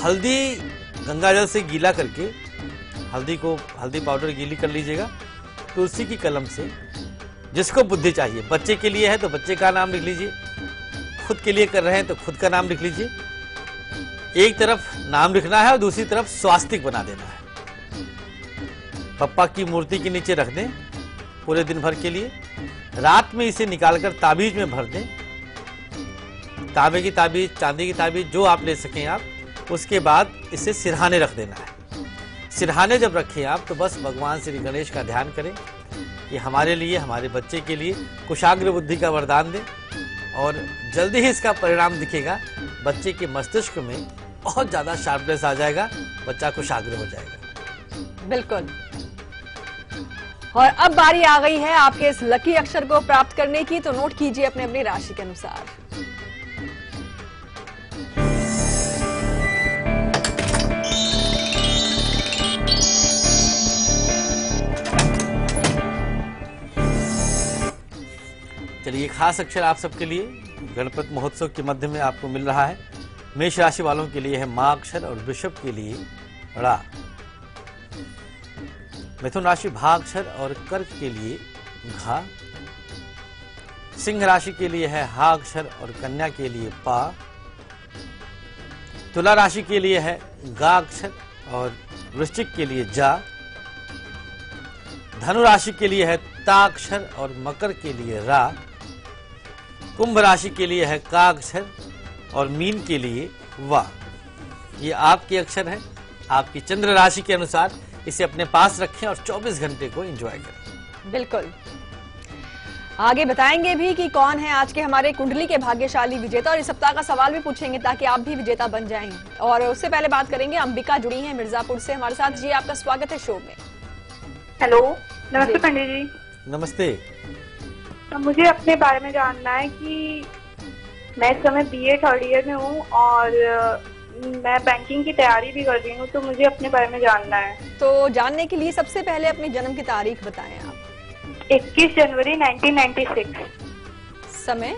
हल्दी गंगा जल से गीला करके हल्दी पाउडर गीली कर लीजिएगा। तुलसी की कलम से जिसको बुद्धि चाहिए, बच्चे के लिए है तो बच्चे का नाम लिख लीजिए, खुद के लिए कर रहे हैं तो खुद का नाम लिख लीजिए। एक तरफ नाम लिखना है और दूसरी तरफ स्वास्तिक बना देना है। पप्पा की मूर्ति के नीचे रख दें पूरे दिन भर के लिए। रात में इसे निकालकर ताबीज में भर दें। तांबे की ताबीज, चांदी की ताबीज, जो आप ले सकें आप। उसके बाद इसे सिरहाने रख देना है। सिरहाने जब रखें आप तो बस भगवान श्री गणेश का ध्यान करें कि हमारे लिए, हमारे बच्चे के लिए कुशाग्र बुद्धि का वरदान दें और जल्दी ही इसका परिणाम दिखेगा। बच्चे के मस्तिष्क में बहुत ज्यादा शार्पनेस आ जाएगा, बच्चा कुशाग्र हो जाएगा। बिल्कुल। और अब बारी आ गई है आपके इस लकी अक्षर को प्राप्त करने की, तो नोट कीजिए अपने अपनी राशि के अनुसार। चलिए, खास अक्षर आप सबके लिए गणपति महोत्सव के मध्य में आपको मिल रहा है। मेष राशि वालों के लिए है मां अक्षर और वृषभ के लिए रा। मिथुन राशि भा अक्षर और कर्क के लिए घा। सिंह राशि के लिए है हा अक्षर और कन्या के लिए पा। तुला राशि के लिए है गा अक्षर और वृश्चिक के लिए जा। धनु राशि के लिए है ता अक्षर और मकर के लिए रा। कुंभ राशि के लिए है का अक्षर और मीन के लिए वा। ये आपके अक्षर हैं। आपकी चंद्र राशि के अनुसार इसे अपने पास रखें और 24 घंटे को एंजॉय करें। बिल्कुल। आगे बताएंगे भी कि कौन है आज के हमारे कुंडली के भाग्यशाली विजेता, और इस सप्ताह का सवाल भी पूछेंगे ताकि आप भी विजेता बन जाएं। और उससे पहले बात करेंगे, अंबिका जुड़ी हैं मिर्जापुर से हमारे साथ। जी, आपका स्वागत है शो में। हेलो, नमस्ते पंडित जी। नमस्ते। मुझे अपने बारे में जानना है कि मैं इस समय बीए थर्ड ईयर में हूँ और मैं बैंकिंग की तैयारी भी कर रही हूँ, तो मुझे अपने बारे में जानना है। तो जानने के लिए सबसे पहले अपनी जन्म की तारीख बताएं आप। 21 जनवरी 1996। समय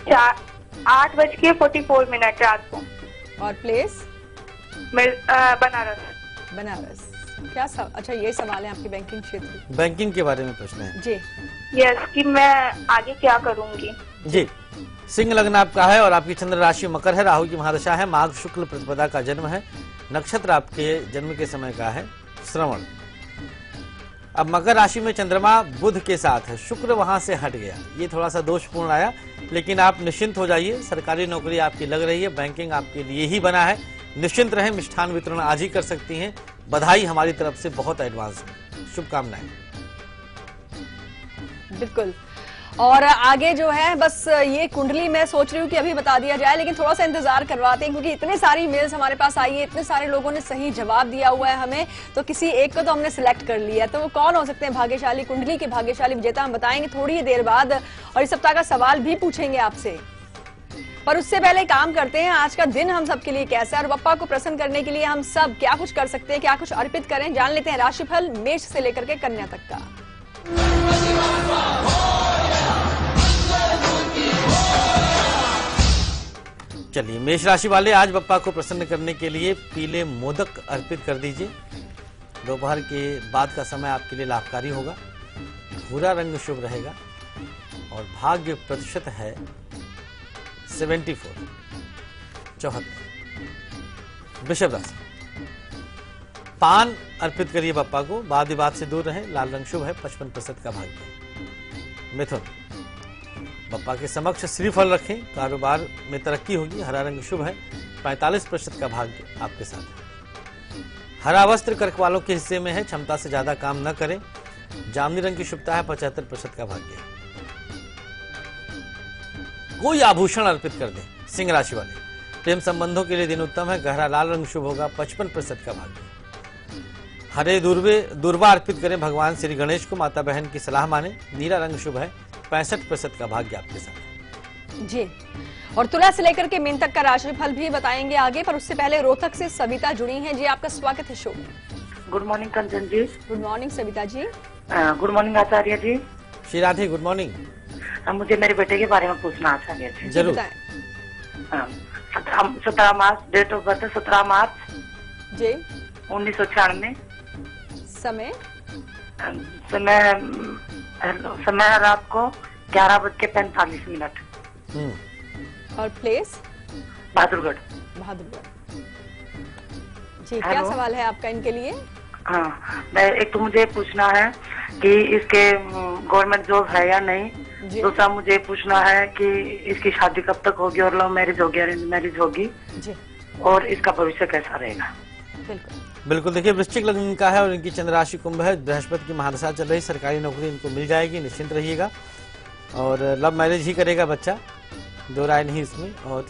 8:44 रात को। और प्लेस बनारस। बनारस। क्या अच्छा, ये सवाल है आपके बैंकिंग क्षेत्र, बैंकिंग के बारे में प्रश्न है जी। यस, कि मैं आगे क्या करूंगी जी। सिंह लग्न आपका है और आपकी चंद्र राशि मकर है। राहु की महादशा है। माघ शुक्ल प्रतिपदा का जन्म है। नक्षत्र आपके जन्म के समय का है श्रवण। अब मकर राशि में चंद्रमा बुध के साथ है। शुक्र वहां से हट गया, ये थोड़ा सा दोषपूर्ण आया, लेकिन आप निश्चिंत हो जाइए। सरकारी नौकरी आपकी लग रही है। बैंकिंग आपके लिए ही बना है। निश्चिंत रहें। मिष्ठान वितरण आज ही कर सकती हैं। बधाई हमारी तरफ से बहुत एडवांस में। शुभकामनाएं। बिल्कुल। और आगे जो है, बस ये कुंडली मैं सोच रही हूँ कि अभी बता दिया जाए, लेकिन थोड़ा सा इंतजार करवाते हैं क्योंकि इतने सारी मेल्स हमारे पास आई है, इतने सारे लोगों ने सही जवाब दिया हुआ है हमें, तो किसी एक को तो हमने सिलेक्ट कर लिया। तो वो कौन हो सकते हैं भाग्यशाली, कुंडली के भाग्यशाली विजेता, हम बताएंगे थोड़ी ही देर बाद। और इस सप्ताह का सवाल भी पूछेंगे आपसे, पर उससे पहले काम करते हैं आज का दिन हम सबके लिए कैसा है और बप्पा को प्रसन्न करने के लिए हम सब क्या कुछ कर सकते हैं, क्या कुछ अर्पित करें। जान लेते हैं राशिफल मेष से लेकर के कन्या तक का। चलिए, मेष राशि वाले आज बप्पा को प्रसन्न करने के लिए पीले मोदक अर्पित कर दीजिए। दोपहर के बाद का समय आपके लिए लाभकारी होगा। भूरा रंग शुभ रहेगा और भाग्य प्रतिशत है 74। वृषभ राशि, पान अर्पित करिए बप्पा को। वाद विवाद से दूर रहें। लाल रंग शुभ है। 55% का भाग्य। मिथुन, बप्पा के समक्ष श्रीफल रखें। कारोबार में तरक्की होगी। हरा रंग शुभ है। 45% का भाग्य आपके साथ है। हरा वस्त्र कर्क वालों के हिस्से में है। क्षमता से ज्यादा काम न करें। जामुनी रंग की शुभता है। 75% का भाग्य है। कोई आभूषण अर्पित कर दें। सिंह राशि वाले, प्रेम संबंधों के लिए दिन उत्तम है। गहरा लाल रंग शुभ होगा। 55% का भाग्य। हरे दुर्वा अर्पित करें भगवान श्री गणेश को। माता बहन की सलाह माने। नीला रंग शुभ है। 65% का भाग्य आपके साथ जी। और तुला से लेकर के मीन तक का राशिफल भी बताएंगे आगे, पर उससे पहले रोहतक से सविता जुड़ी हैं। जी, आपका स्वागत है शो में। Good morning Kanchan ji. Good morning Savita ji. Good morning Acharya ji. Shri Radhe, good morning. मुझे मेरे बेटे के बारे में पूछना आचार्य जी। जरूर। 17 मार्च, डेट ऑफ बर्थ 17 मार्च जी। 1996। समय? समय रात को 11:45। और प्लेस? बहादुरगढ़। बहादुरगढ़। जी, क्या हेलो। सवाल है आपका इनके लिए? हाँ, एक तो मुझे पूछना है कि इसके गवर्नमेंट जॉब है या नहीं। जी। दूसरा मुझे पूछना है कि इसकी शादी कब तक होगी और लव मैरिज होगी, अरेंज मैरिज होगी, जी, और इसका भविष्य कैसा रहेगा। बिल्कुल। बिल्कुल, देखिए वृश्चिक लग्न इनका है और इनकी चंद्र राशि कुंभ है। बृहस्पति की महादशा चल रही, सरकारी नौकरी इनको मिल जाएगी, निश्चिंत रहिएगा। और लव मैरिज ही करेगा बच्चा, दो राय नहीं इसमें। और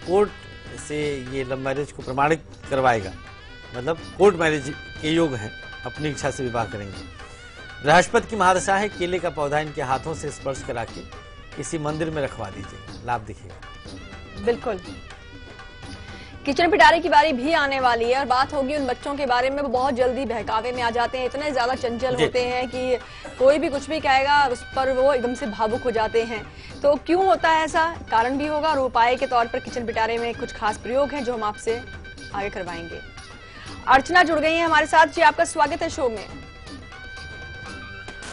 कोर्ट से ये लव मैरिज को प्रमाणित करवाएगा, मतलब कोर्ट मैरिज के योग हैं, अपनी इच्छा से विवाह करेंगे। बृहस्पति की महादशा है, केले का पौधा इनके हाथों से स्पर्श करा के किसी मंदिर में रखवा दीजिए, लाभ दिखेगा। बिल्कुल। किचन पिटारे की बारी भी आने वाली है और बात होगी उन बच्चों के बारे में, वो बहुत जल्दी बहकावे में आ जाते हैं, इतने ज्यादा चंचल होते हैं कि कोई भी कुछ भी कहेगा उस पर वो एकदम से भावुक हो जाते हैं। तो क्यों होता है ऐसा, कारण भी होगा और उपाय के तौर पर किचन पिटारे में कुछ खास प्रयोग हैं जो हम आपसे आगे करवाएंगे। अर्चना जुड़ गई है हमारे साथ। जी, आपका स्वागत है शो में।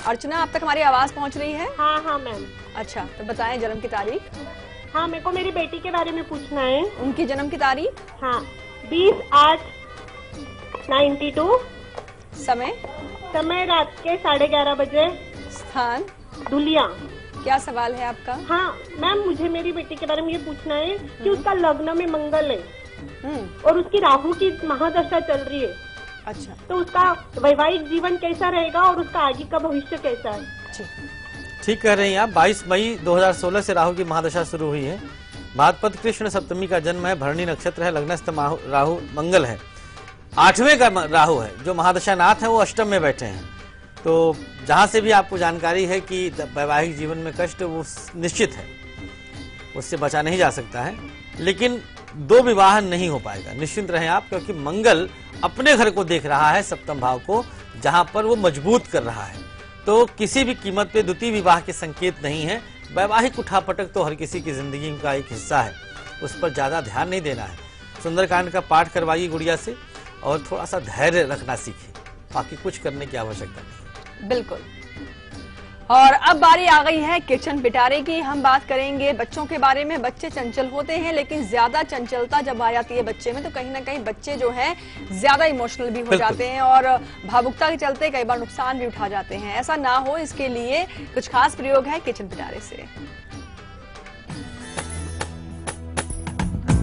अर्चना, आप तक हमारी आवाज पहुंच रही है? हाँ हाँ मैम। अच्छा, तो बताएं जन्म की तारीख। हाँ, मेरे को मेरी बेटी के बारे में पूछना है। उनकी जन्म की तारीख? हाँ, 20/8/92। समय? समय रात के 11:30 बजे। स्थान? धुलिया। क्या सवाल है आपका? हाँ मैम, मुझे मेरी बेटी के बारे में ये पूछना है कि उसका लग्न में मंगल है और उसकी राहु की महादशा चल रही है। अच्छा, तो उसका वैवाहिक जीवन कैसा रहेगा और उसका आगे का भविष्य कैसा है? ठीक कह रही हैं आप। 22 मई 2016 से राहु की महादशा शुरू हुई है। भाद्रपद कृष्ण सप्तमी का जन्म है, भरणी नक्षत्र है, लग्नस्थ राहु मंगल है, 8वें का राहु है। जो महादशा नाथ है वो अष्टम में बैठे हैं। तो जहां से भी आपको जानकारी है कि वैवाहिक जीवन में कष्ट, वो निश्चित है, उससे बचा नहीं जा सकता है। लेकिन 2 विवाह नहीं हो पाएगा, निश्चिंत रहें आप, क्योंकि मंगल अपने घर को देख रहा है, सप्तम भाव को, जहां पर वो मजबूत कर रहा है। तो किसी भी कीमत पे द्वितीय विवाह के संकेत नहीं है। वैवाहिक उठापटक तो हर किसी की जिंदगी का एक हिस्सा है, उस पर ज्यादा ध्यान नहीं देना है। सुंदरकांड का पाठ करवाइए गुड़िया से और थोड़ा सा धैर्य रखना सीखिए, बाकी कुछ करने की आवश्यकता नहीं। बिल्कुल। और अब बारी आ गई है किचन पिटारे की। हम बात करेंगे बच्चों के बारे में। बच्चे चंचल होते हैं, लेकिन ज्यादा चंचलता जब आ जाती है बच्चे में तो कहीं ना कहीं बच्चे जो हैं ज्यादा इमोशनल भी हो जाते हैं और भावुकता के चलते कई बार नुकसान भी उठा जाते हैं। ऐसा ना हो, इसके लिए कुछ खास प्रयोग है किचन पिटारे से।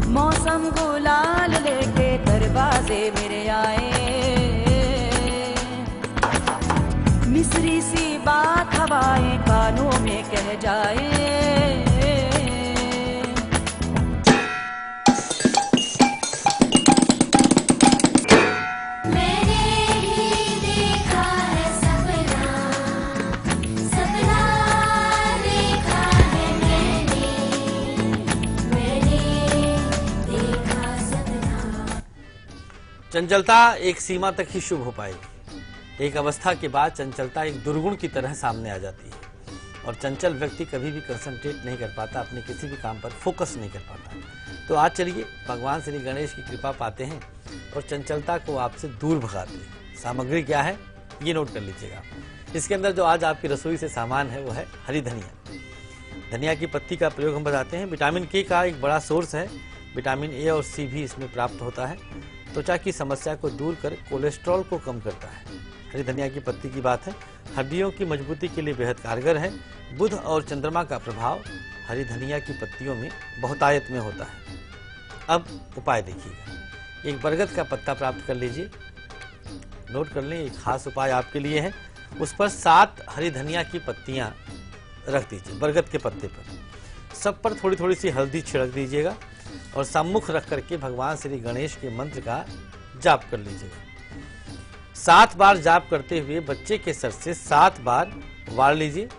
मौसम गुलाल लेके दरवाजे मेरे आए, मिस्री सी बात हवाएं कानों में कह जाए। मैंने ही देखा है सपना, सपना देखा है मैंने देखा सपना। चंचलता एक सीमा तक ही शुभ हो पाएगी। एक अवस्था के बाद चंचलता एक दुर्गुण की तरह सामने आ जाती है और चंचल व्यक्ति कभी भी कंसंट्रेट नहीं कर पाता, अपने किसी भी काम पर फोकस नहीं कर पाता। तो आज चलिए भगवान श्री गणेश की कृपा पाते हैं और चंचलता को आपसे दूर भगाते हैं। सामग्री क्या है ये नोट कर लीजिएगा। इसके अंदर जो आज आपकी रसोई से सामान है वो है हरी धनिया। धनिया की पत्ती का प्रयोग हम बताते हैं। विटामिन के का एक बड़ा सोर्स है। विटामिन ए और सी भी इसमें प्राप्त होता है। त्वचा की समस्या को दूर कर कोलेस्ट्रॉल को कम करता है। हरी धनिया की पत्ती की बात है, हड्डियों की मजबूती के लिए बेहद कारगर है। बुध और चंद्रमा का प्रभाव हरी धनिया की पत्तियों में बहुतायत में होता है। अब उपाय देखिएगा। एक बरगद का पत्ता प्राप्त कर लीजिए, नोट कर लें, एक खास उपाय आपके लिए है। उस पर 7 हरी धनिया की पत्तियां रख दीजिए बरगद के पत्ते पर। सब पर थोड़ी थोड़ी सी हल्दी छिड़क दीजिएगा और सम्मुख रख करके भगवान श्री गणेश के मंत्र का जाप कर लीजिएगा। 7 बार जाप करते हुए बच्चे के सर से 7 बार वार लीजिए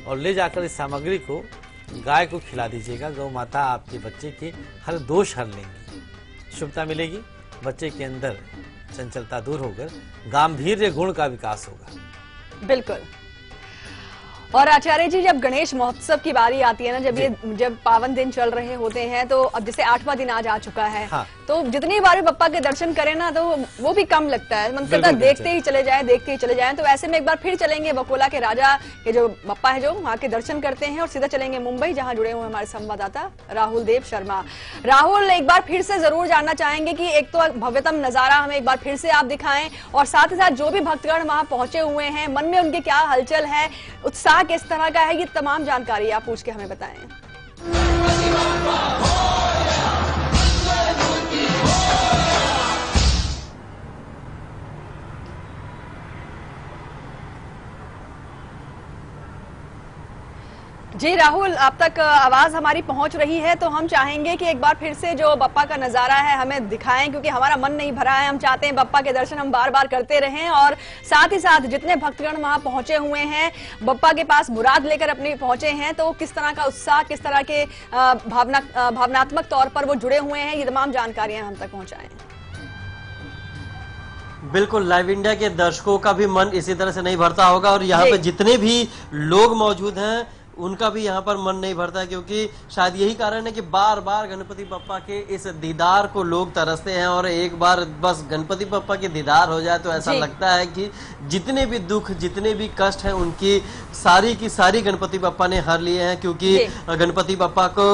और ले जाकर इस सामग्री को गाय को खिला दीजिएगा। गौ माता आपके बच्चे के हर दोष हर लेंगी, शुभता मिलेगी, बच्चे के अंदर चंचलता दूर होकर गांभीर्य गुण का विकास होगा। बिल्कुल। और आचार्य जी, जब गणेश महोत्सव की बारी आती है ना, जब पावन दिन चल रहे होते हैं, तो अब जैसे 8वां दिन आज आ चुका है, हाँ। तो जितनी बार भी बप्पा के दर्शन करें ना, तो वो भी कम लगता है। मन करता है देखते ही चले जाएं, देखते ही चले जाएं। तो ऐसे में एक बार फिर चलेंगे बकोला के राजा के जो बप्पा है, जो वहाँ के दर्शन करते हैं और सीधा चलेंगे मुंबई, जहाँ जुड़े हुए हमारे संवाददाता राहुल देव शर्मा। राहुल, एक बार फिर से जरूर जानना चाहेंगे कि एक तो भव्यतम नजारा हमें एक बार फिर से आप दिखाएं, और साथ ही साथ जो भी भक्तगण वहाँ पहुंचे हुए हैं, मन में उनके क्या हलचल है, उत्साह किस तरह का है, ये तमाम जानकारी आप पूछ के हमें बताएं। जी राहुल, आप तक आवाज हमारी पहुंच रही है, तो हम चाहेंगे कि एक बार फिर से जो बप्पा का नजारा है हमें दिखाएं, क्योंकि हमारा मन नहीं भरा है। हम चाहते हैं बप्पा के दर्शन हम बार बार करते रहें, और साथ ही साथ जितने भक्तगण वहां पहुंचे हुए हैं, बप्पा के पास मुराद लेकर अपने पहुंचे हैं, तो किस तरह का उत्साह, किस तरह के भावनात्मक तौर पर वो जुड़े हुए हैं, ये तमाम जानकारियां हम तक पहुंचाएं। बिल्कुल, लाइव इंडिया के दर्शकों का भी मन इसी तरह से नहीं भरता होगा, और यहाँ पे जितने भी लोग मौजूद हैं उनका भी यहाँ पर मन नहीं भरता है, क्योंकि शायद यही कारण है कि बार बार गणपति बप्पा के इस दीदार को लोग तरसते हैं, और एक बार बस गणपति बप्पा के दीदार हो जाए तो ऐसा लगता है कि जितने भी दुख, जितने भी कष्ट हैं, उनकी सारी की सारी गणपति बप्पा ने हर लिए हैं। क्योंकि गणपति बप्पा को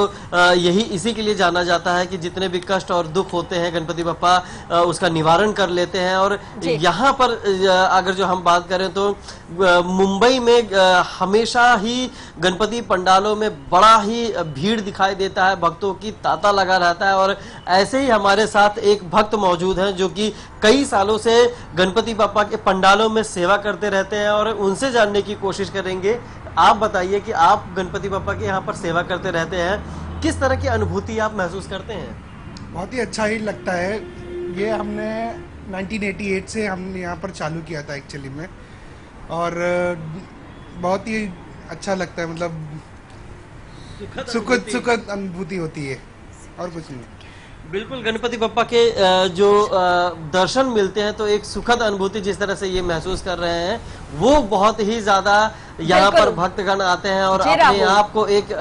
यही इसी के लिए जाना जाता है कि जितने भी कष्ट और दुख होते हैं, गणपति बप्पा उसका निवारण कर लेते हैं। और यहाँ पर अगर जो हम बात करें तो मुंबई में हमेशा ही गणपति पंडालों में बड़ा ही भीड़ दिखाई देता है, भक्तों की तांता लगा रहता है। और ऐसे ही हमारे साथ एक भक्त मौजूद हैं जो कि कई सालों से गणपति बप्पा के पंडालों में सेवा करते रहते हैं, और उनसे जानने की कोशिश करेंगे। आप बताइए कि आप गणपति बप्पा के यहाँ पर सेवा करते रहते हैं, किस तरह की अनुभूति आप महसूस करते हैं? बहुत ही अच्छा ही लगता है। ये हमने 1988 से हम यहाँ पर चालू किया था एक्चुअली में, और बहुत ही अच्छा लगता है। मतलब सुखद अनुभूति होती है, और कुछ नहीं। बिल्कुल, गणपति बप्पा के जो दर्शन मिलते हैं तो एक सुखद अनुभूति जिस तरह से ये महसूस कर रहे हैं, वो बहुत ही ज्यादा यहाँ पर भक्तगण आते हैं और अपने आप को एक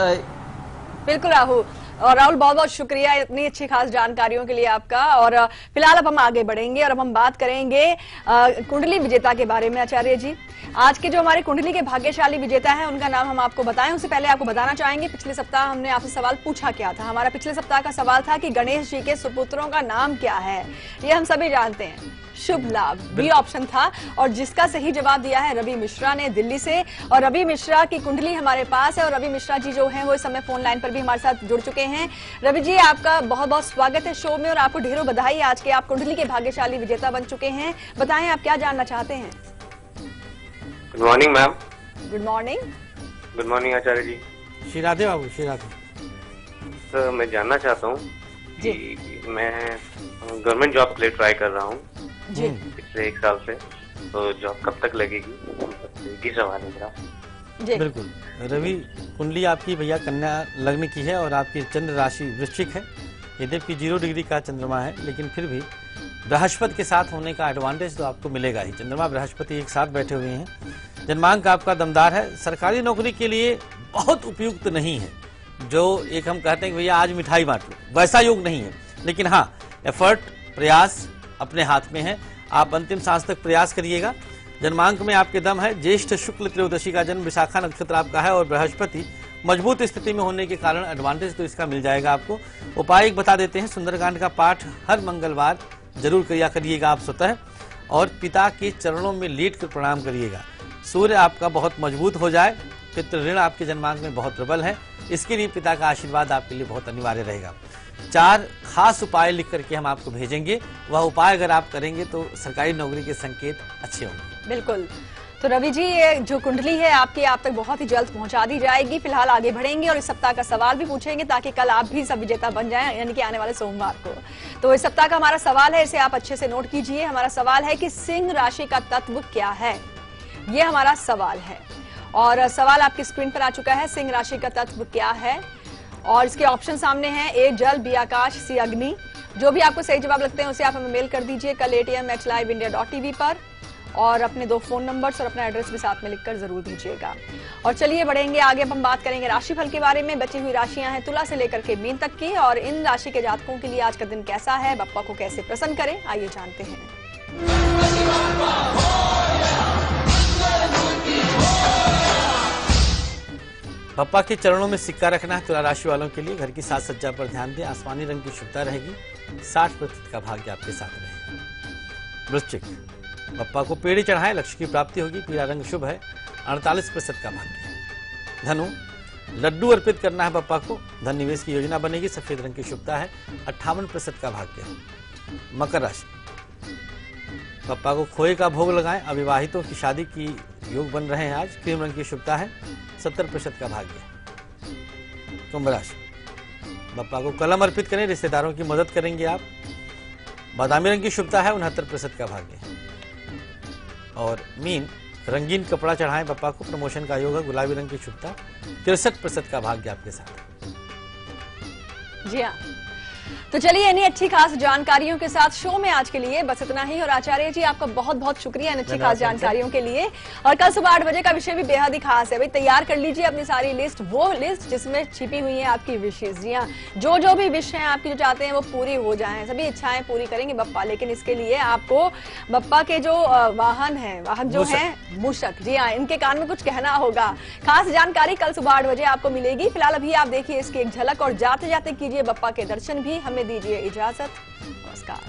बिल्कुल राहुल, और राहुल बहुत बहुत शुक्रिया इतनी अच्छी खास जानकारियों के लिए आपका। और फिलहाल अब हम आगे बढ़ेंगे और अब हम बात करेंगे कुंडली विजेता के बारे में। आचार्य जी, आज के जो हमारे कुंडली के भाग्यशाली विजेता हैं, उनका नाम हम आपको बताएं, उससे पहले आपको बताना चाहेंगे पिछले सप्ताह हमने आपसे सवाल पूछा क्या था। हमारा पिछले सप्ताह का सवाल था कि गणेश जी के सुपुत्रों का नाम क्या है। ये हम सभी जानते हैं, शुभ लाभ बी ऑप्शन था, और जिसका सही जवाब दिया है रवि मिश्रा ने दिल्ली से। और रवि मिश्रा की कुंडली हमारे पास है, और रवि मिश्रा जी जो हैं वो इस समय फोन लाइन पर भी हमारे साथ जुड़ चुके हैं। रवि जी, आपका बहुत बहुत स्वागत है शो में, और आपको ढेरों बधाई, आज के आप कुंडली के भाग्यशाली विजेता बन चुके हैं। बताएं आप क्या जानना चाहते हैं? Good morning ma'am. Good morning. Good morning Acharya ji. Shri Radhe बाबू, श्री राधे। सर, मैं जानना चाहता हूँ कि मैं गवर्नमेंट जॉब के लिए ट्राई कर रहा हूँ पिछले 1 साल से, तो जॉब कब तक लगेगी, ये सवाल है मेरा। बिल्कुल, रवि कुंडली आपकी भैया कन्या लग्न की है, और आपकी चंद्र राशि वृश्चिक है। यद्यपि 0 डिग्री का चंद्रमा है, लेकिन फिर भी बृहस्पति के साथ होने का एडवांटेज तो आपको मिलेगा ही। चंद्रमा बृहस्पति एक साथ बैठे हुए हैं। जन्मांक आपका दमदार है। सरकारी नौकरी के लिए बहुत उपयुक्त नहीं है, जो एक हम कहते हैं कि भैया आज मिठाई बांट लो, वैसा योग नहीं है। लेकिन हाँ, एफर्ट, प्रयास अपने हाथ में है। आप अंतिम सांस तक प्रयास करिएगा। जन्मांक में आपके दम है। ज्येष्ठ शुक्ल त्रयोदशी का जन्म, विशाखा नक्षत्र आपका है, और बृहस्पति मजबूत स्थिति में होने के कारण एडवांटेज तो इसका मिल जाएगा आपको। उपाय एक बता देते हैं, सुंदरकांड का पाठ हर मंगलवार जरूर किया करिएगा आप स्वतः, और पिता के चरणों में लेट कर प्रणाम करिएगा। सूर्य आपका बहुत मजबूत हो जाए। पितृ ऋण आपके जन्मांक में बहुत प्रबल है, इसके लिए पिता का आशीर्वाद आपके लिए बहुत अनिवार्य रहेगा। 4 खास उपाय लिख करके हम आपको भेजेंगे, वह उपाय अगर आप करेंगे तो सरकारी नौकरी के संकेत अच्छे होंगे। बिल्कुल। तो रवि जी, ये जो कुंडली है आपकी आप तक बहुत ही जल्द पहुंचा दी जाएगी। फिलहाल आगे बढ़ेंगे और इस सप्ताह का सवाल भी पूछेंगे, ताकि कल आप भी सब विजेता बन जाएं, यानी कि आने वाले सोमवार को। तो इस सप्ताह का हमारा सवाल है, इसे आप अच्छे से नोट कीजिए। हमारा सवाल है कि सिंह राशि का तत्व क्या है, ये हमारा सवाल है। और सवाल आपकी स्क्रीन पर आ चुका है, सिंह राशि का तत्व क्या है, और इसके ऑप्शन सामने हैं, ए जल, बी आकाश, सी अग्नि। जो भी आपको सही जवाब लगते हैं उसे आप हमें मेल कर दीजिए कल ATM@liveindia.tv पर। और अपने 2 फोन नंबर्स और अपना एड्रेस भी साथ में लिखकर जरूर दीजिएगा। और चलिए बढ़ेंगे आगे, अब हम बात करेंगे राशिफल के बारे में। बची हुई राशियां हैं तुला से लेकर के मीन तक की, और इन राशि के जातकों के लिए आज का दिन कैसा है, बप्पा को कैसे प्रसन्न करें, आइए जानते हैं। बप्पा के चरणों में सिक्का रखना है तुला राशि वालों के लिए। घर की साज सज्जा पर ध्यान दें, आसमानी रंग की शुभता रहेगी, 60% का भाग्य आपके साथ रहेगा। वृश्चिक, बप्पा को पेड़ी चढ़ाएं, लक्ष्य की प्राप्ति होगी, पीला रंग शुभ है, 48% का भाग्य। धनु, लड्डू अर्पित करना है बप्पा को, धन निवेश की योजना बनेगी, सफेद रंग की शुभता है, 58% का भाग्य है। मकर राशि, बप्पा को खोए का भोग लगाएं, अविवाहितों की शादी की योग बन रहे हैं आज, क्रीम रंग की शुभता है, 70% का भाग्य है। कुंभ राशि, बप्पा को कलम अर्पित करें, रिश्तेदारों की मदद करेंगे आप, बादामी रंग की शुभता है, 69% का भाग्य है। और मीन, रंगीन कपड़ा चढ़ाएं बप्पा को, प्रमोशन का योग है, गुलाबी रंग की शुभता, 63% का भाग्य आपके साथ। जी हाँ, तो चलिए इन्हीं अच्छी खास जानकारियों के साथ शो में आज के लिए बस इतना ही। और आचार्य जी आपका बहुत बहुत शुक्रिया इन अच्छी खास जानकारियों के लिए। और कल सुबह 8 बजे का विषय भी बेहद ही खास है भाई, तैयार कर लीजिए अपनी सारी लिस्ट, वो लिस्ट जिसमें छिपी हुई है आपकी विशेष। जी हाँ, जो भी विश है आपकी जो चाहते हैं वो पूरी हो जाए, सभी इच्छाएं पूरी करेंगे बप्पा। लेकिन इसके लिए आपको बप्पा के जो वाहन जो है मूषक, जी हाँ, इनके कान में कुछ कहना होगा। खास जानकारी कल सुबह 8 बजे आपको मिलेगी। फिलहाल अभी आप देखिए इसकी एक झलक, और जाते जाते कीजिए बप्पा के दर्शन भी। हमें दीजिए इजाजत, नमस्कार।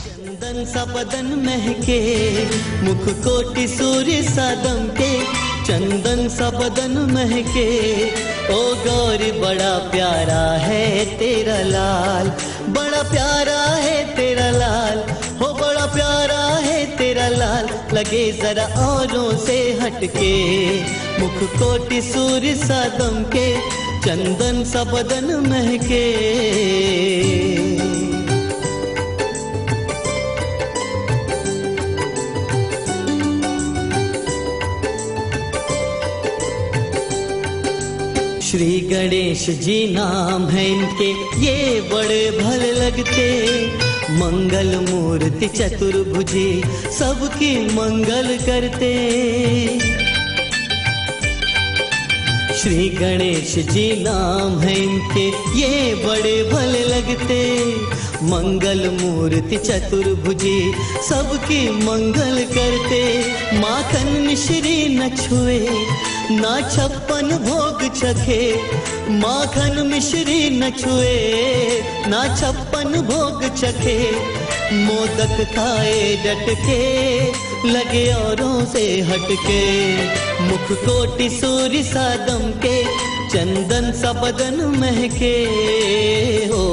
चंदन सा बदन महके, मुख कोटि सूर्य सा दमके, चंदन सा बदन महके, ओ गौरी बड़ा प्यारा है तेरा लाल, बड़ा प्यारा है तेरा लाल, हो बड़ा प्यारा है तेरा लाल, लगे जरा औरों से हटके, मुख कोटि सूर्य सा दमके, चंदन सा बदन महके। श्री गणेश जी नाम है इनके, ये बड़े भले लगते, मंगल मूर्ति चतुर्भुजी सबकी मंगल करते। श्री गणेश जी नाम है इनके, ये बड़े भले लगते, मंगल मूर्ति चतुर्भुजी सबकी मंगल करते। माखन मिश्री न छुए, ना 56 भोग चखे, माखन मिश्री न छुए, ना 56 भोग चखे, मोदक खाए डटके, लगे औरों से हटके, मुख कोटि सूर्य सा दमके, चंदन सा बदन महके हो।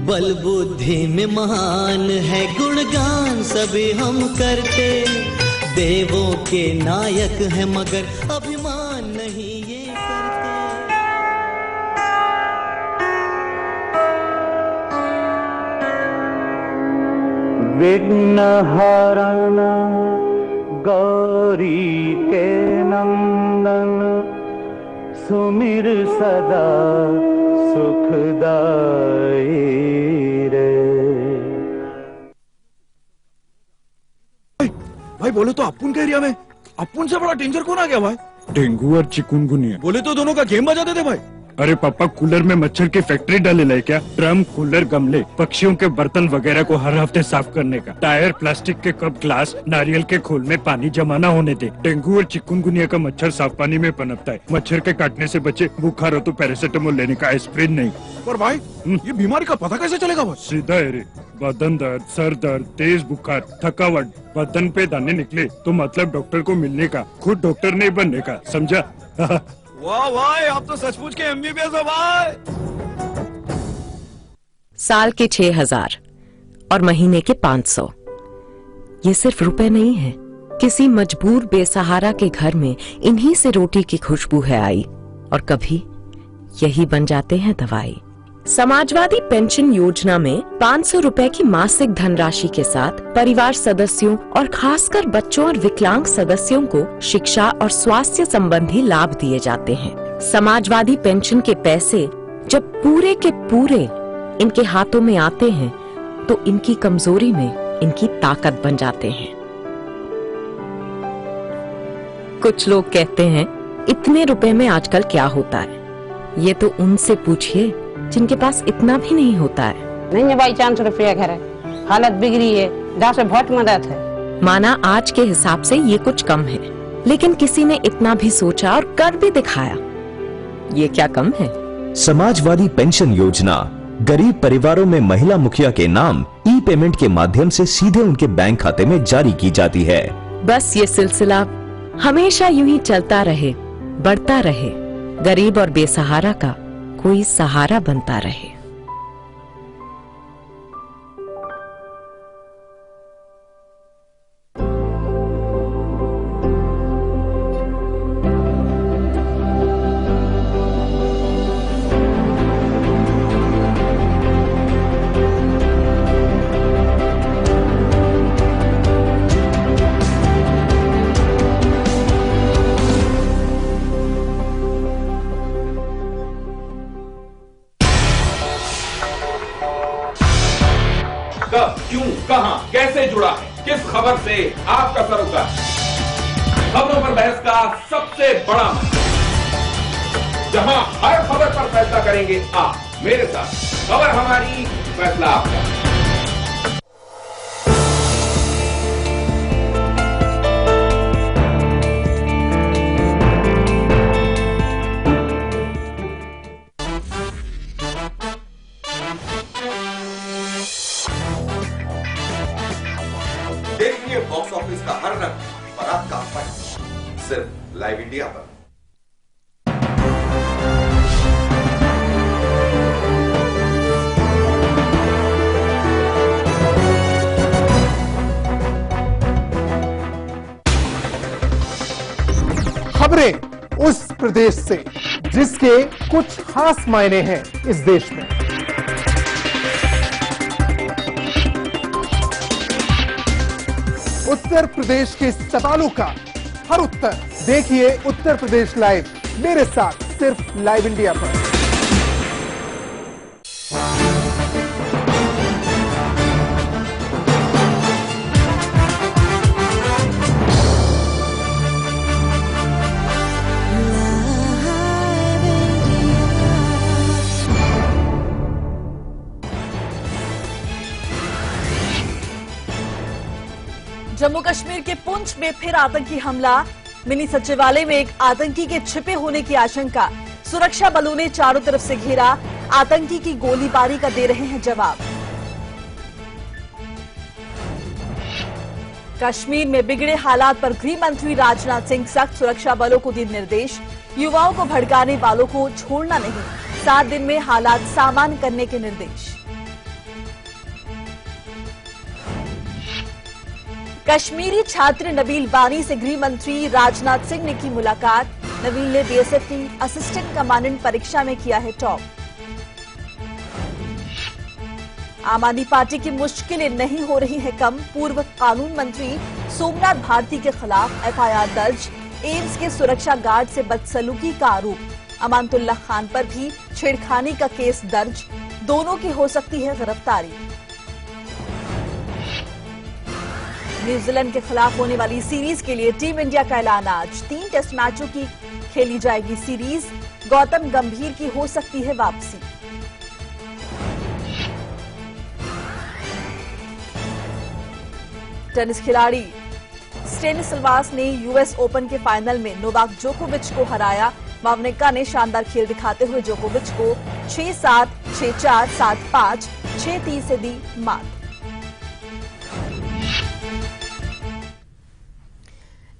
बल बुद्धि में महान है गुणगान सभी हम करते, देवों के नायक है मगर अभिमान नहीं ये करते। विघ्नहरण गौरी के नंदन, सुमिर सदा सुखदाई रे। भाई बोले तो अपुन के एरिया में अपुन से बड़ा डेंजर कौन आ गया भाई? डेंगू और चिकुनगुनिया। बोले तो दोनों का गेम बजाते थे भाई। अरे पापा, कूलर में मच्छर की फैक्ट्री डाले लाए क्या? ड्रम, कूलर, गमले, पक्षियों के बर्तन वगैरह को हर हफ्ते साफ करने का, टायर, प्लास्टिक के कप, ग्लास, नारियल के खोल में पानी जमा न होने दे। डेंगू और चिकुनगुनिया का मच्छर साफ पानी में पनपता है। मच्छर के काटने से बचे, बुखार हो तो पैरासिटामोल लेने का, एस्प्रिन नहीं। पर भाई ये बीमारी का पता कैसे चलेगा भाई? सीधा है रे, बदन दर्द, सर दर्द, तेज बुखार, थकावट, बदन पे दाने निकले तो मतलब डॉक्टर को मिलने का, खुद डॉक्टर नहीं बनने का, समझा? वाह भाई, आप तो सचमुच के MBBS हो भाई। साल के 6000, और महीने के 500। ये सिर्फ रुपए नहीं है, किसी मजबूर बेसहारा के घर में इन्हीं से रोटी की खुशबू है आई, और कभी यही बन जाते हैं दवाई। समाजवादी पेंशन योजना में 500 रुपए की मासिक धनराशि के साथ परिवार सदस्यों और खासकर बच्चों और विकलांग सदस्यों को शिक्षा और स्वास्थ्य संबंधी लाभ दिए जाते हैं। समाजवादी पेंशन के पैसे जब पूरे के पूरे इनके हाथों में आते हैं तो इनकी कमजोरी में इनकी ताकत बन जाते हैं। कुछ लोग कहते हैं इतने रुपए में आजकल क्या होता है, ये तो उनसे पूछिए जिनके पास इतना भी नहीं होता है। नहीं है बाई चांस रुपया घर है, हालत बिगड़ी है, 10 बहुत मदद है। माना आज के हिसाब से ये कुछ कम है, लेकिन किसी ने इतना भी सोचा और कर भी दिखाया, ये क्या कम है? समाजवादी पेंशन योजना गरीब परिवारों में महिला मुखिया के नाम ई पेमेंट के माध्यम से सीधे उनके बैंक खाते में जारी की जाती है। बस ये सिलसिला हमेशा यूं ही चलता रहे, बढ़ता रहे, गरीब और बेसहारा का कोई सहारा बनता रहे। कब, क्यों, कहां, कैसे जुड़ा है, किस खबर से आपका सरोकार? खबरों पर बहस का सबसे बड़ा मंच, जहां हर खबर पर फैसला करेंगे आप मेरे साथ। खबर हमारी, फैसला आपका। देखिए बॉक्स ऑफिस का हर रंग और आपका पंच सिर्फ लाइव इंडिया पर। खबरें उस प्रदेश से जिसके कुछ खास मायने हैं इस देश में। उत्तर प्रदेश के सवालों का हर उत्तर देखिए उत्तर प्रदेश लाइव मेरे साथ सिर्फ लाइव इंडिया पर। जम्मू कश्मीर के पुंछ में फिर आतंकी हमला, मिनी सचिवालय में एक आतंकी के छिपे होने की आशंका, सुरक्षा बलों ने चारों तरफ से घेरा, आतंकी की गोलीबारी का दे रहे हैं जवाब। कश्मीर में बिगड़े हालात पर गृह मंत्री राजनाथ सिंह सख्त, सुरक्षा बलों को दिए निर्देश, युवाओं को भड़काने वालों को छोड़ना नहीं, 7 दिन में हालात सामान्य करने के निर्देश। कश्मीरी छात्र नबील बानी से गृह मंत्री राजनाथ सिंह ने की मुलाकात, नबील ने बीएसएफ की असिस्टेंट कमांडेंट परीक्षा में किया है टॉप। आम आदमी पार्टी की मुश्किलें नहीं हो रही है कम, पूर्व कानून मंत्री सोमनाथ भारती के खिलाफ एफआईआर दर्ज, एम्स के सुरक्षा गार्ड से बदसलूकी का आरोप, अमानतुल्लाह खान पर भी छेड़खानी का केस दर्ज, दोनों की हो सकती है गिरफ्तारी। न्यूजीलैंड के खिलाफ होने वाली सीरीज के लिए टीम इंडिया का ऐलान आज, 3 टेस्ट मैचों की खेली जाएगी सीरीज, गौतम गंभीर की हो सकती है वापसी। टेनिस खिलाड़ी स्टेनिस्लास ने यूएस ओपन के फाइनल में नोवाक जोकोविच को हराया, वावनिका ने शानदार खेल दिखाते हुए जोकोविच को 6-7, 6-4, 7-5, 6-3 से दी मात।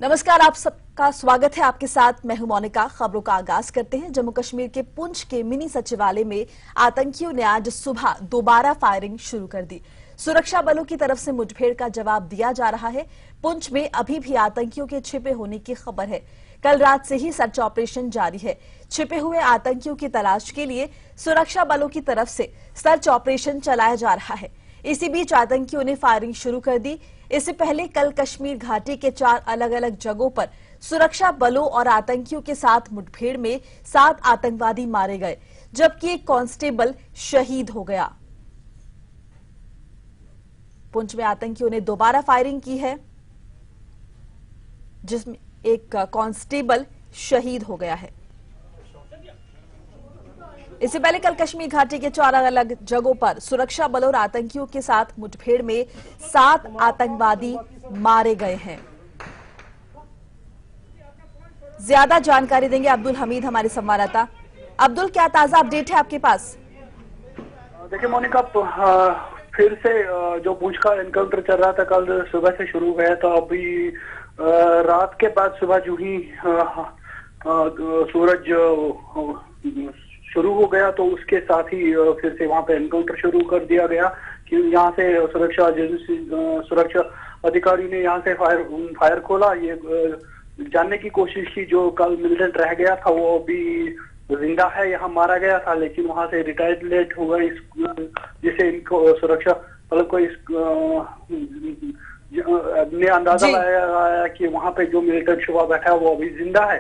नमस्कार, आप सबका स्वागत है, आपके साथ मैं हूं मोनिका। खबरों का आगाज करते हैं। जम्मू कश्मीर के पुंछ के मिनी सचिवालय में आतंकियों ने आज सुबह दोबारा फायरिंग शुरू कर दी। सुरक्षा बलों की तरफ से मुठभेड़ का जवाब दिया जा रहा है। पुंछ में अभी भी आतंकियों के छिपे होने की खबर है। कल रात से ही सर्च ऑपरेशन जारी है। छिपे हुए आतंकियों की तलाश के लिए सुरक्षा बलों की तरफ से सर्च ऑपरेशन चलाया जा रहा है। इसी बीच आतंकियों ने फायरिंग शुरू कर दी। इससे पहले कल कश्मीर घाटी के 4 अलग अलग जगहों पर सुरक्षा बलों और आतंकियों के साथ मुठभेड़ में 7 आतंकवादी मारे गए, जबकि एक कांस्टेबल शहीद हो गया। पुंछ में आतंकियों ने दोबारा फायरिंग की है, जिसमें एक कांस्टेबल शहीद हो गया है। इससे पहले कल कश्मीर घाटी के 4 अलग जगहों पर सुरक्षा बलों और आतंकियों के साथ मुठभेड़ में 7 आतंकवादी मारे गए हैं। ज्यादा जानकारी देंगे अब्दुल हमीद, हमारे संवाददाता। अब्दुल, क्या ताजा अपडेट है आपके पास? देखिए मोनिका, फिर से जो पुंछ का एनकाउंटर चल रहा था, कल सुबह से शुरू हुआ था। अभी रात के बाद सुबह जो ही सूरज शुरू हो गया तो उसके साथ ही फिर से वहां पे एनकाउंटर शुरू कर दिया गया कि यहाँ से सुरक्षा अधिकारी ने यहाँ से फायर खोला। ये जानने की कोशिश की जो कल मिलिटेंट रह गया था वो अभी जिंदा है, यहाँ मारा गया था, लेकिन वहां से रिटायरमेंट हुआ, जिसे इनको सुरक्षा मतलब को ने अंदाजा लगाया कि वहां पे जो मिलिटेंट शुआ बैठा है वो अभी जिंदा है।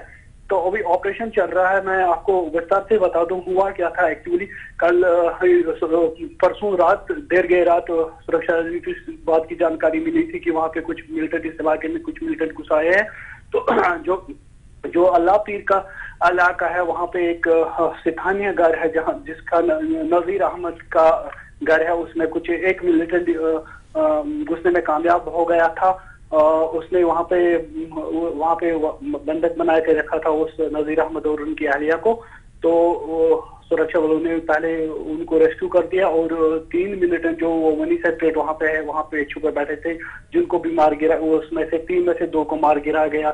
तो अभी ऑपरेशन चल रहा है। मैं आपको विस्तार से बता दूं हुआ क्या था। एक्चुअली कल परसों रात देर रात सुरक्षा की बात की जानकारी मिली थी कि वहां पे कुछ मिलिटेंट, इस इलाके में कुछ मिलिटेंट घुस आए हैं। तो जो अल्लाह पीर का इलाका है वहां पे एक स्थानीय घर है जहां जिसका नजीर अहमद का घर है, उसमें कुछ एक मिलिटेंट घुसने में कामयाब हो गया था। उसने वहां पे बंधक बना के रखा था उस नजीर अहमद और उनकी अहलिया को। तो सुरक्षा बलों ने पहले उनको रेस्क्यू कर दिया और 3 मिलिटेंट जो मनी सेक्रेट वहां पे है वहां पे छुपे बैठे थे, जिनको भी मार गिरा, उसमें से 3 में से 2 को मार गिरा गया,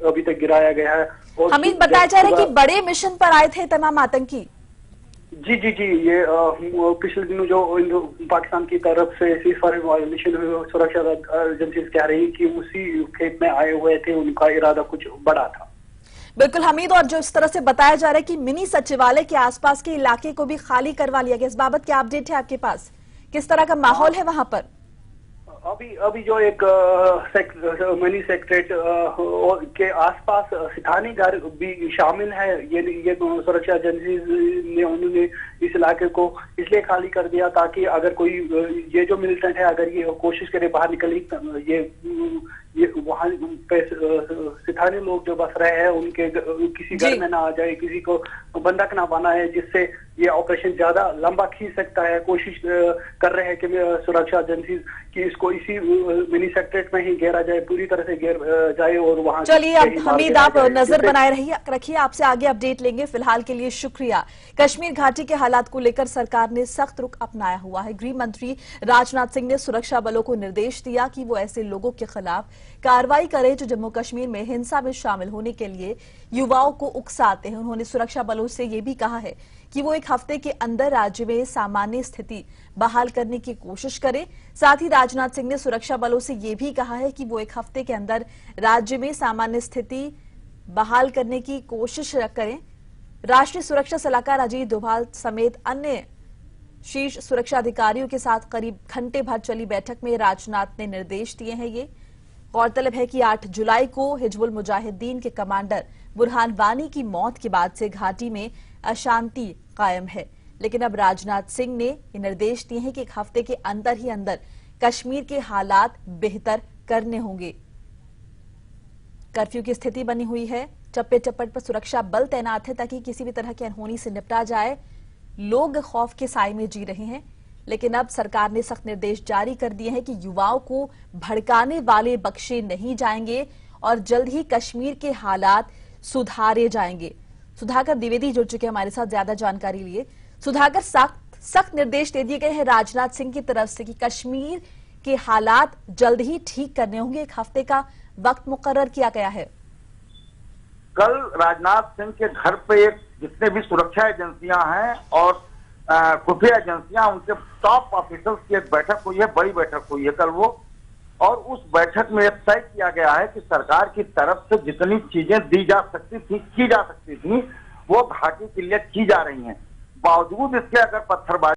अभी तक गिराया गया है। और हमीद, बताया जा रहा है कि बड़े मिशन पर आए थे तमाम आतंकी। जी, ये पिछले दिनों जो पाकिस्तान की तरफ से सीज़फायर वायलेशन हुई, सुरक्षा एजेंसीज कह रही कि उसी खेत में आए हुए थे, उनका इरादा कुछ बड़ा था। बिल्कुल हमीद, और जो इस तरह से बताया जा रहा है कि मिनी सचिवालय के आसपास के इलाके को भी खाली करवा लिया गया, इस बाबत क्या अपडेट है आपके पास? किस तरह का माहौल है वहां पर? अभी जो एक मिनी सेक्रेट के आसपास स्थानीय घर भी शामिल है। ये सुरक्षा एजेंसी ने उन्होंने इस इलाके को इसलिए खाली कर दिया ताकि अगर कोई ये जो मिलिटेंट है अगर ये कोशिश करे बाहर निकली, ये वहां पे स्थानीय लोग जो बस रहे हैं उनके किसी घर में ना आ जाए, किसी को बंधक ना बनाए, जिससे ये ऑपरेशन ज्यादा लंबा खींच सकता है। कोशिश कर रहे हैं कि सुरक्षा एजेंसी कि इसको इसी मिनी सेक्रेट में ही घेरा जाए, पूरी तरह से घेर जाए और वहां। चलिए अब हमीद, आप नजर बनाए रखिए, आपसे आगे अपडेट लेंगे। फिलहाल के लिए शुक्रिया। कश्मीर घाटी के हालात को लेकर सरकार ने सख्त रुख अपनाया हुआ है। गृह मंत्री राजनाथ सिंह ने सुरक्षा बलों को निर्देश दिया कि वो ऐसे लोगों के खिलाफ कार्रवाई करे जो जम्मू कश्मीर में हिंसा में शामिल होने के लिए युवाओं को उकसाते हैं। उन्होंने सुरक्षा बलों से ये भी कहा है कि वो 1 हफ्ते के अंदर राज्य में सामान्य स्थिति बहाल करने की कोशिश करें। साथ ही राजनाथ सिंह ने सुरक्षा बलों से ये भी कहा है कि वो 1 हफ्ते के अंदर राज्य में सामान्य स्थिति बहाल करने की कोशिश करें। राष्ट्रीय सुरक्षा सलाहकार अजीत डोभाल समेत अन्य शीर्ष सुरक्षा अधिकारियों के साथ करीब घंटे भर चली बैठक में राजनाथ ने निर्देश दिए हैं। ये गौरतलब है कि 8 जुलाई को हिजबुल मुजाहिदीन के कमांडर बुरहान वानी की मौत के बाद से घाटी में अशांति कायम है, लेकिन अब राजनाथ सिंह ने ये निर्देश दिए हैं कि 1 हफ्ते के अंदर ही अंदर कश्मीर के हालात बेहतर करने होंगे। कर्फ्यू की स्थिति बनी हुई है, चप्पे चप्पट पर सुरक्षा बल तैनात है ताकि किसी भी तरह की अनहोनी से निपटा जाए। लोग खौफ के साए में जी रहे हैं, लेकिन अब सरकार ने सख्त निर्देश जारी कर दिए हैं कि युवाओं को भड़काने वाले बख्शे नहीं जाएंगे और जल्द ही कश्मीर के हालात सुधारे जाएंगे। सुधाकर द्विवेदी जुड़ चुके हैं हमारे साथ ज्यादा जानकारी लिए। सुधाकर, सख्त निर्देश दे दिए गए हैं राजनाथ सिंह की तरफ से कि कश्मीर के हालात जल्द ही ठीक करने होंगे, 1 हफ्ते का वक्त मुकर्रर किया गया है। कल राजनाथ सिंह के घर पे जितने भी सुरक्षा एजेंसियां हैं और खुफिया एजेंसियां, उनके टॉप ऑफिसर्स की एक बैठक हुई है, बड़ी बैठक हुई है कल वो, और उस बैठक में तय किया गया है कि सरकार की तरफ से जितनी चीजें दी जा सकती थी, की जा सकती थी, वो घाटी के लिए की जा रही हैं। बावजूद इसके अगर पत्थरबाजी